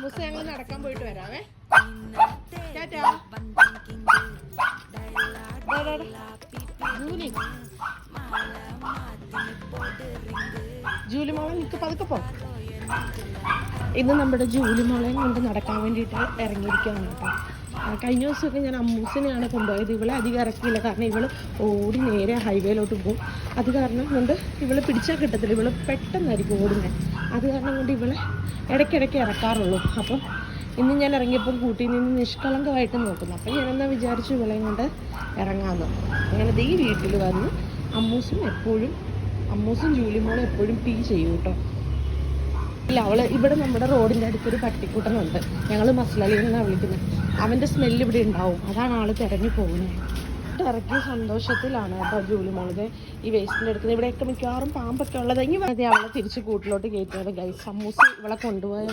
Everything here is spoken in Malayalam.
അമ്മൂസ ഞങ്ങൾ നടക്കാൻ പോയിട്ട് വരാവേ. ജൂലിമോളെ നിക്ക് പതുക്കെ പോ. ഇന്ന് നമ്മുടെ ജൂലിമോളെയും കൊണ്ട് നടക്കാൻ വേണ്ടിയിട്ട് ഇറങ്ങിയിരിക്കുകയാണ് കേട്ടോ. കഴിഞ്ഞ ദിവസമൊക്കെ ഞാൻ അമ്മൂസിനെയാണ് കൊണ്ടുപോയത്. ഇവളെ അധികം ഇറക്കിയില്ല, കാരണം ഇവള് ഓടി നേരെ ഹൈവേയിലോട്ട് പോകും. അത് കാരണം കൊണ്ട് ഇവളെ പിടിച്ചാൽ കിട്ടത്തില്ല, ഇവള് പെട്ടെന്നായിരിക്കും ഓടുന്നത്. അത് കാരണം കൊണ്ട് ഇവളെ ഇടയ്ക്കിടയ്ക്ക് ഇറക്കാറുള്ളൂ. അപ്പം ഇന്ന് ഞാൻ ഇറങ്ങിയപ്പം കൂട്ടി നിന്ന് നിഷ്കളങ്കമായിട്ട് നോക്കുന്നു. അപ്പം ഞാനെന്നാ വിചാരിച്ചു ഇവളെയും കൊണ്ട് ഇറങ്ങാമെന്ന്. അങ്ങനെ ഈ വീട്ടിൽ വന്ന് അമ്മൂസും ജൂലിമോളും എപ്പോഴും പീ ചെയ്യും കേട്ടോ. ഇല്ല, അവള് ഇവിടെ നമ്മുടെ റോഡിൻ്റെ അടുത്തൊരു പട്ടിക്കൂട്ടനുണ്ട്, ഞങ്ങൾ മസ്ലലി എന്നാണ് വിളിക്കുന്നത്. അവൻ്റെ സ്മെല്ല് ഇവിടെ ഉണ്ടാവും, അതാണ് ആൾ തിരഞ്ഞു പോകുന്നത്. ഇറക്കിയ സന്തോഷത്തിലാണ് കേട്ടോ ജൂലിമോളത് ഈ വേസ്റ്റിൻ്റെ അടുത്ത്. ഇവിടെയൊക്കെ മിക്കവാറും പാമ്പൊക്കെ ഉള്ളത്. ഇനി അവളെ തിരിച്ച് കൂട്ടിലോട്ട് കയറ്റുന്നത് ഗൈസ്. അമ്മൂസ് ഇവളെ കൊണ്ടുപോയത്